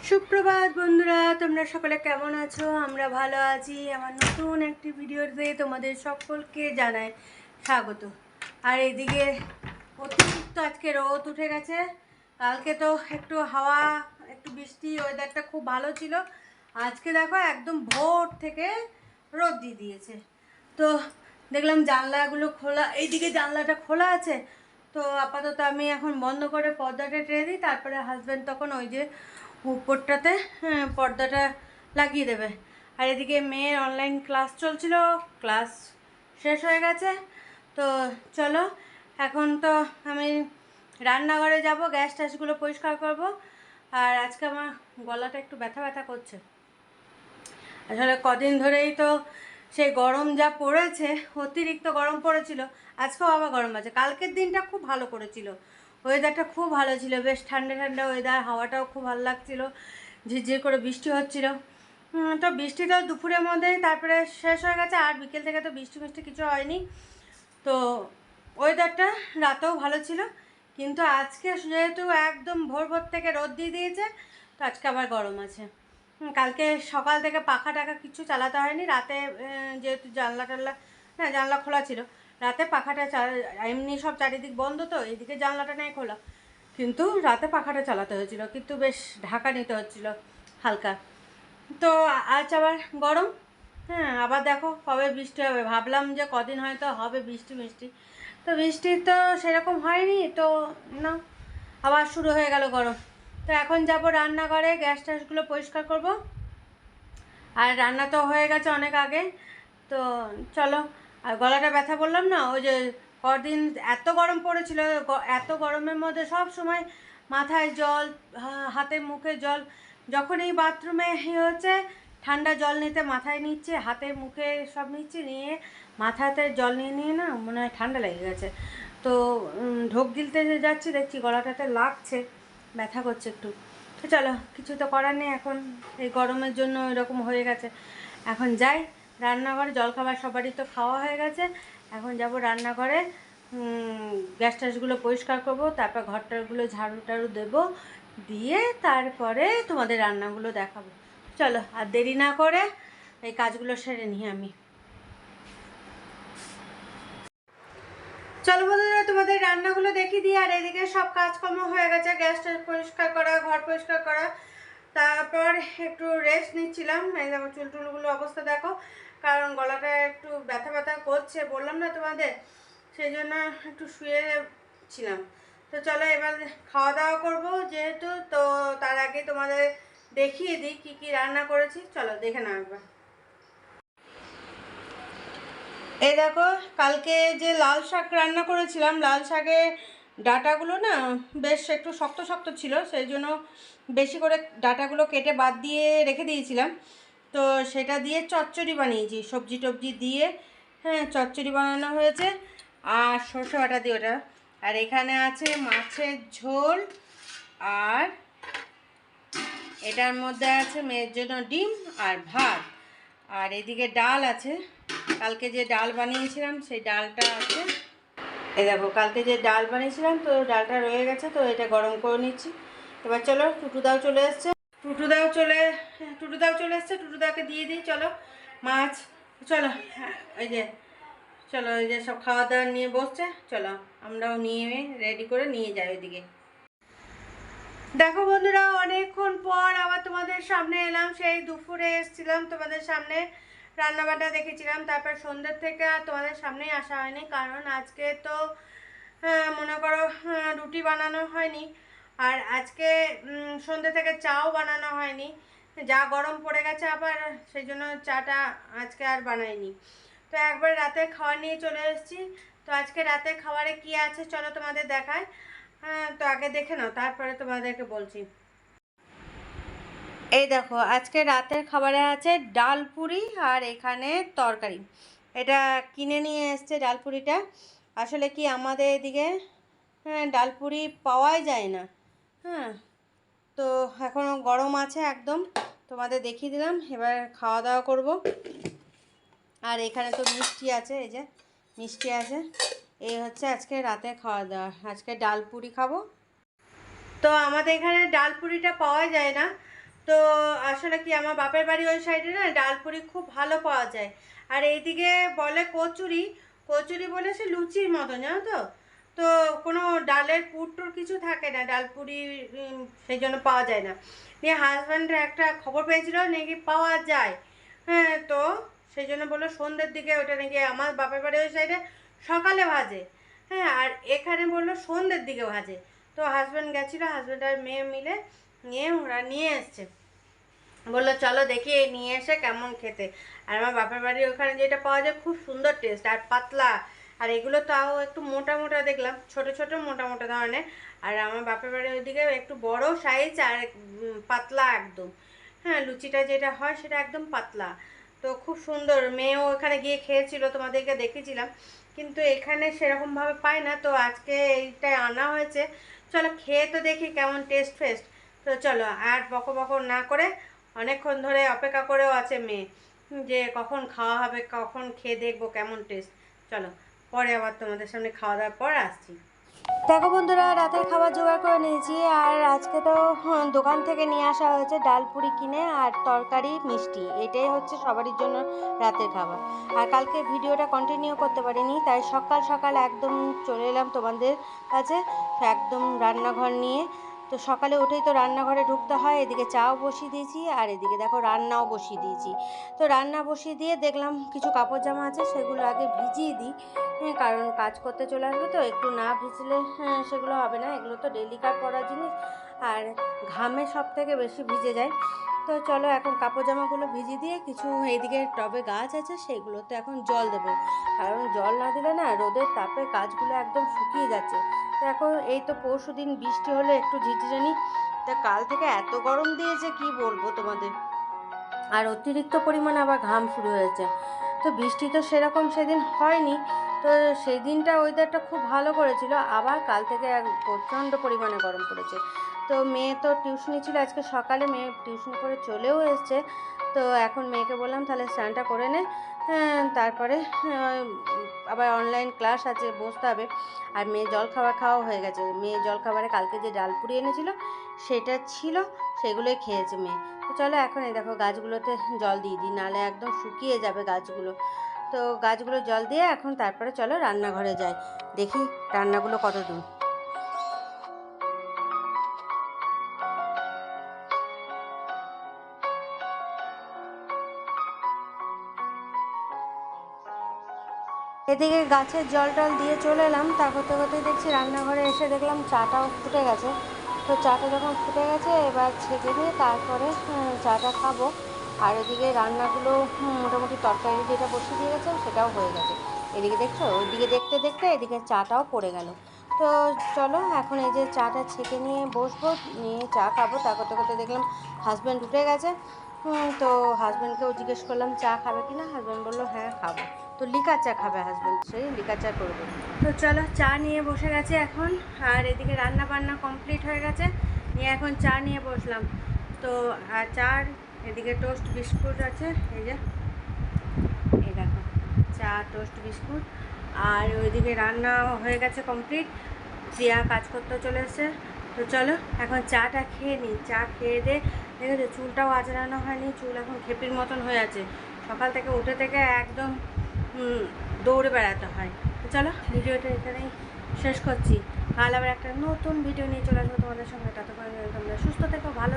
সুপ্রভাত বন্ধুরা, তোমরা সকলে কেমন আছো? আমরা ভালো আছি। আমার নতুন একটি ভিডিওতে তোমাদের সকলকে জানাই স্বাগত। আর এদিকে অতিরিক্ত আজকে রোদ উঠে গেছে। কালকে তো একটু হাওয়া, একটু বৃষ্টি, ওয়েদারটা খুব ভালো ছিল। আজকে দেখো একদম ভোর থেকে রোদ দিয়ে দিয়েছে। তো দেখলাম জানলাগুলো খোলা, এইদিকে জানলাটা খোলা আছে। তো আপাতত আমি এখন বন্ধ করে পর্দাটা টেনে দিই, তারপরে হাজব্যান্ড তখন ওই যে উপরটাতে পর্দাটা লাগিয়ে দেবে। আর এদিকে মেয়ের অনলাইন ক্লাস চলছিল, ক্লাস শেষ হয়ে গেছে। তো চলো, এখন তো আমি রান্নাঘরে যাব, গ্যাস ট্যাসগুলো পরিষ্কার করব। আর আজকে আমার গলাটা একটু ব্যথা ব্যথা করছে। আসলে কদিন ধরেই তো সেই গরম যা পড়েছে, অতিরিক্ত গরম পড়েছিল। আজকেও আবার গরম আছে। কালকের দিনটা খুব ভালো করেছিল, ওয়েদারটা খুব ভালো ছিল, বেশ ঠান্ডা ঠান্ডা ওয়েদার, হাওয়াটাও খুব ভালো লাগছিল, ঝিরঝির করে বৃষ্টি হচ্ছিল। তো বৃষ্টি তো দুপুরের মধ্যেই তারপরে শেষ হয়ে গেছে, আর বিকেল থেকে তো বৃষ্টি মিষ্টি কিছু হয়নি। তো ওয়েদারটা রাতেও ভালো ছিল, কিন্তু আজকে যেহেতু একদম ভোর ভোর থেকে রোদ দিয়ে দিয়েছে, তো আজকে আবার গরম আছে। কালকে সকাল থেকে পাখা টাখা কিছু চালাতে হয়নি রাতে, যেহেতু জানলা টানলা না, জানলা খোলা ছিল। রাতে পাখাটা এমনি সব চারিদিক বন্ধ, তো এইদিকে জানলাটা নেই খোলা, কিন্তু রাতে পাখাটা চালাতে হয়েছিল, কিন্তু বেশ ঢাকা নিতে হচ্ছিল হালকা। তো আজ আবার গরম। আবার দেখো কবে বৃষ্টি হবে, ভাবলাম যে কদিন হয়তো হবে বৃষ্টি মিষ্টি, তো বৃষ্টি তো সেরকম হয়নি। তো না, আবার শুরু হয়ে গেল গরম। তো এখন যাব রান্নাঘরে, গ্যাস ট্যাসগুলো পরিষ্কার করব। আর রান্না তো হয়ে গেছে অনেক আগে। তো চলো। আর গলাটা ব্যথা বললাম না, ওই যে কদিন এত গরম পড়েছিল, এত গরমের মধ্যে সব সময় মাথায় জল, হাতে মুখে জল। যখন এই বাথরুমে হচ্ছে ঠান্ডা জল নিতে মাথায় নিচ্ছে, হাতে মুখে সব নিচ্ছে, নিয়ে মাথাতে জল নিয়ে নিয়ে না মনে হয় ঠান্ডা লেগে গেছে। তো ঢোক গিলতে যাচ্ছি, দেখছি গলাটাতে লাগছে, ব্যথা করছে একটু। তো চলো, কিছু তো করার নেই, এখন এই গরমের জন্য এরকম হয়ে গেছে। এখন যাই রান্নাঘরে, জলখাবার সবারই তো খাওয়া হয়ে গেছে। এখন যাব রান্নাঘরে, গ্যাস ট্যাসগুলো পরিষ্কার করব, তারপর ঘরটারগুলো ঝাড়ু টাড়ু দেবো, দিয়ে তারপরে তোমাদের রান্নাগুলো দেখাবো। চলো, আর দেরি না করে এই কাজগুলো সেরে নিই আমি। চলো বন্ধুরা, তোমাদের রান্নাগুলো দেখিয়ে দিই। আর এদিকে সব কাজকর্ম হয়ে গেছে, গ্যাস ট্যাস পরিষ্কার করা, ঘর পরিষ্কার করা, তারপর একটু রেস্ট নিচ্ছিলাম। এই দেখো চুল টুলগুলো অবস্থা দেখো, কারণ গলাটা একটু ব্যথা ব্যথা করছে, বললাম না তোমাদের, সেই জন্য একটু শুয়েছিলাম। তো চলো এবার খাওয়া দাওয়া করবো যেহেতু, তো তার আগে তোমাদের দেখিয়ে দিই কী কী রান্না করেছি। চলো দেখে নাও একবার। এই দেখো, কালকে যে লাল শাক রান্না করেছিলাম, লাল শাকের ডাঁটাগুলো না বেশ একটু শক্ত শক্ত ছিল, সেই জন্য বেশি করে ডাঁটাগুলো কেটে বাদ দিয়ে রেখে দিয়েছিলাম। তো সেটা দিয়ে চচ্চড়ি বানিয়েছি, সবজি টবজি দিয়ে। চচ্চড়ি বানানো হয়েছে, আর সর্ষে বাটা দিয়ে ওটা। আর এখানে আছে মাছের ঝোল, আর এটার মধ্যে আছে মেয়ের জন্য ডিম আর ভাত। আর এদিকে ডাল আছে, কালকে যে ডাল বানিয়েছিলাম সেই ডালটা আছে। এই দেখো, কালকে যে ডাল বানিয়েছিলাম, তো ডালটা রয়ে গেছে, তো এটা গরম করে নিচ্ছি। এবার চলো, টুটুদাও চলে এসছে, টুটুদাকে দিয়ে দিই। চলো মাছ, চলো এই যে, চলো এই যে সব খাওয়া দাওয়া নিয়ে বসছে, চলো আমরাও নিয়ে রেডি করে নিয়ে যাই ওইদিকে। দেখো বন্ধুরা, অনেকক্ষণ পর আবার তোমাদের সামনে এলাম। সেই দুপুরে এসেছিলাম তোমাদের সামনে, রান্নাবান্না দেখেছিলাম, তারপর সন্ধ্যের থেকে আর তোমাদের সামনেই আসা হয়নি, কারণ আজকে তো মনে করো রুটি বানানো হয়নি, আর আজকে সন্ধ্যে থেকে চাও বানানো হয়নি, যা গরম পড়ে গেছে আবার, সেই জন্য চাটা আজকে আর বানাইনি। তো একবার রাতে খাওয়া নিয়ে চলে এসেছি। তো আজকে রাতে খাবারে কি আছে চলো তোমাদের দেখায়। তো আগে দেখে নাও, তারপরে তোমাদেরকে বলছি। এই দেখো, আজকে রাতের খাবারে আছে ডাল পুরি, আর এখানে তরকারি। এটা কিনে নিয়ে এসছে ডাল পুরিটা। আসলে কি আমাদের এদিকে ডাল পুরি পাওয়াই যায় না। হ্যাঁ, তো এখনও গরম আছে একদম, তোমাদের দেখিয়ে দিলাম। এবার খাওয়া দাওয়া করব। আর এখানে তো মিষ্টি আছে, এই যে মিষ্টি আছে। এই হচ্ছে আজকে রাতে খাওয়া দাওয়া, আজকে ডাল পুরি খাবো। তো আমাদের এখানে ডাল পুরিটা পাওয়া যায় না, তো আসলে কি আমার বাপের বাড়ি ওই সাইডে না ডালপুরি খুব ভালো পাওয়া যায়। আর এইদিকে বলে কচুরি, কচুরি বলে সে লুচির মতন, জানো তো। তো কোনো ডালের পুর টুর কিছু থাকে না, ডালপুরি সেই জন্য পাওয়া যায় না। নিয়ে হাজব্যান্ডের একটা খবর পেয়েছিল নাকি পাওয়া যায়, হ্যাঁ, তো সেই জন্য বললো সন্ধ্যের দিকে ওটা নাকি আমার বাপের বাড়ি ওই সাইডে সকালে ভাজে, হ্যাঁ, আর এখানে বললো সন্ধ্যের দিকে ভাজে। তো হাজব্যান্ড গেছিলো, হাজব্যান্ড আর মেয়ে মিলে নিয়ে ওরা নিয়ে এসছে, বললো চলো দেখি নিয়ে এসে কেমন খেতে। আর আমার বাপের বাড়ির ওখানে যেটা পাওয়া যায় খুব সুন্দর টেস্ট আর পাতলা, আর এগুলো তাও একটু মোটা মোটা দেখলাম, ছোট ছোট মোটা মোটা ধরনের। আর আমার বাপের বাড়ির ওইদিকে একটু বড় সাইজ আর পাতলা একদম, হ্যাঁ, লুচিটা যেটা হয় সেটা একদম পাতলা। তো খুব সুন্দর, মেয়েও ওখানে গিয়ে খেয়েছিল, তোমাদেরকে দেখেছিলাম, কিন্তু এখানে সেরকমভাবে পায় না, তো আজকে এইটাই আনা হয়েছে। চলো খেয়ে তো দেখি কেমন টেস্ট ফেস্ট। তো চলো আর বকো বকো না করে, অনেকক্ষণ ধরে অপেক্ষা করেও আছে মেয়ে যে কখন খাওয়া হবে, কখন খেয়ে দেখবো কেমন টেস্ট। চলো পরে আবার তোমাদের সামনে খাওয়া দাওয়ার পর আসছি। দেখো বন্ধুরা, রাতের খাবার জোগাড় করে নিয়েছি। আর আজকে তো দোকান থেকে নিয়ে আসা হয়েছে ডালপুরি কিনে আর তরকারি মিষ্টি, এটাই হচ্ছে সবারই জন্য রাতের খাবার। আর কালকে ভিডিওটা কন্টিনিউ করতে পারিনি, তাই সকাল সকাল একদম চলে এলাম তোমাদের কাছে, একদম রান্নাঘর নিয়ে। তো সকালে উঠেই তো রান্নাঘরে ঢুকতে হয়, এদিকে চাও বসিয়ে দিয়েছি আর এদিকে দেখো রান্নাও বসিয়ে দিয়েছি। তো রান্না বসিয়ে দিয়ে দেখলাম কিছু কাপড় জামা আছে, সেগুলো আগে ভিজিয়ে দিই, হ্যাঁ, কারণ কাজ করতে চলে আসবে তো, একটু না ভিজলে সেগুলো হবে না, এগুলো তো ডেলিকার পরার জিনিস আর ঘামে সব থেকে বেশি ভিজে যায়। তো চলো এখন কাপড় জামাগুলো ভিজিয়ে দিয়ে কিছু এইদিকে টবে গাছ আছে সেইগুলোতে এখন জল দেবো, কারণ জল না দিলে না রোদের তাপে গাছগুলো একদম শুকিয়ে যাচ্ছে। তো এখন এই তো পরশু দিন বৃষ্টি হলে একটু ঝিরঝিরানি, তা কাল থেকে এত গরম দিয়েছে কি বলবো তোমাদের, আর অতিরিক্ত পরিমাণে আবার ঘাম শুরু হয়েছে। তো বৃষ্টি তো সেরকম সেদিন হয়নি, তো সেই দিনটা ওয়েদারটা খুব ভালো করেছিল, আবার কাল থেকে প্রচণ্ড পরিমাণে গরম পড়েছে। তো মেয়ে তো টিউশনি ছিল আজকে সকালে, মেয়ে টিউশনি করে চলেও এসছে। তো এখন মেয়েকে বললাম তাহলে স্নানটা করে নে, তারপরে আবার অনলাইন ক্লাস আছে, বসতে হবে। আর মেয়ে জলখাবার খাওয়া হয়ে গেছে, মেয়ে জলখাবারে কালকে যে ডালপুরি এনেছিল সেটা ছিল, সেগুলোই খেয়েছে মেয়ে। তো চলো এখন এই দেখো গাছগুলোতে জল দিয়ে দিই, নাহলে একদম শুকিয়ে যাবে গাছগুলো। তো গাছগুলো জল দিয়ে এখন তারপরে চলো রান্নাঘরে যাই, দেখি রান্নাগুলো কত দূর। এদিকে গাছের জল টল দিয়ে চলে এলাম, তা করতে করতে দেখছি রান্নাঘরে এসে দেখলাম চাটাও ফুটে গেছে। তো চাটা যখন ফুটে গেছে এবার ছেঁকে দিয়ে তারপরে চাটা খাবো। আর এদিকে রান্নাগুলো মোটামুটি তরকারি যেটা বসিয়ে দিয়ে গেছে সেটাও হয়ে গেছে। এদিকে দেখছো, ওইদিকে দেখতে দেখতে এদিকে চাটাও পড়ে গেল। তো চলো এখন এই যে চাটা ছেঁকে নিয়ে বসবো, নিয়ে চা খাবো। তা করতে করতে দেখলাম হাজব্যান্ড উঠে গেছে। তো হাজব্যান্ডকেও জিজ্ঞেস করলাম চা খাবে কি না, হাজব্যান্ড বললো হ্যাঁ খাবো। তো লিকার চা খাবে হাজব্যান্ড, সেই লিকার চা করবে। তো চলো চা নিয়ে বসে গেছে এখন, আর এদিকে রান্না বান্না কমপ্লিট হয়ে গেছে, নিয়ে এখন চা নিয়ে বসলাম। তো আর চার এদিকে টোস্ট বিস্কুট আছে, এই যে এই দেখো চা টোস্ট বিস্কুট, আর ওইদিকে রান্না হয়ে গেছে কমপ্লিট, প্রিয়া কাজ করতে চলে এসছে। তো চলো এখন চাটা খেয়ে নিই, চা খেয়ে দে। দেখেছো চুলটাও আঁচড়ানো হয়নি, চুল এখন খেপির মতন হয়ে আছে, সকাল থেকে উঠে থেকে একদম দৌড়ে বেড়াতে হয়। তো চলো ভিডিওটা এখানেই শেষ করছি, কাল আবার একটা নতুন ভিডিও নিয়ে চলে আসবো তোমাদের সঙ্গে। ততক্ষণ তোমরা সুস্থ থেকো, ভালো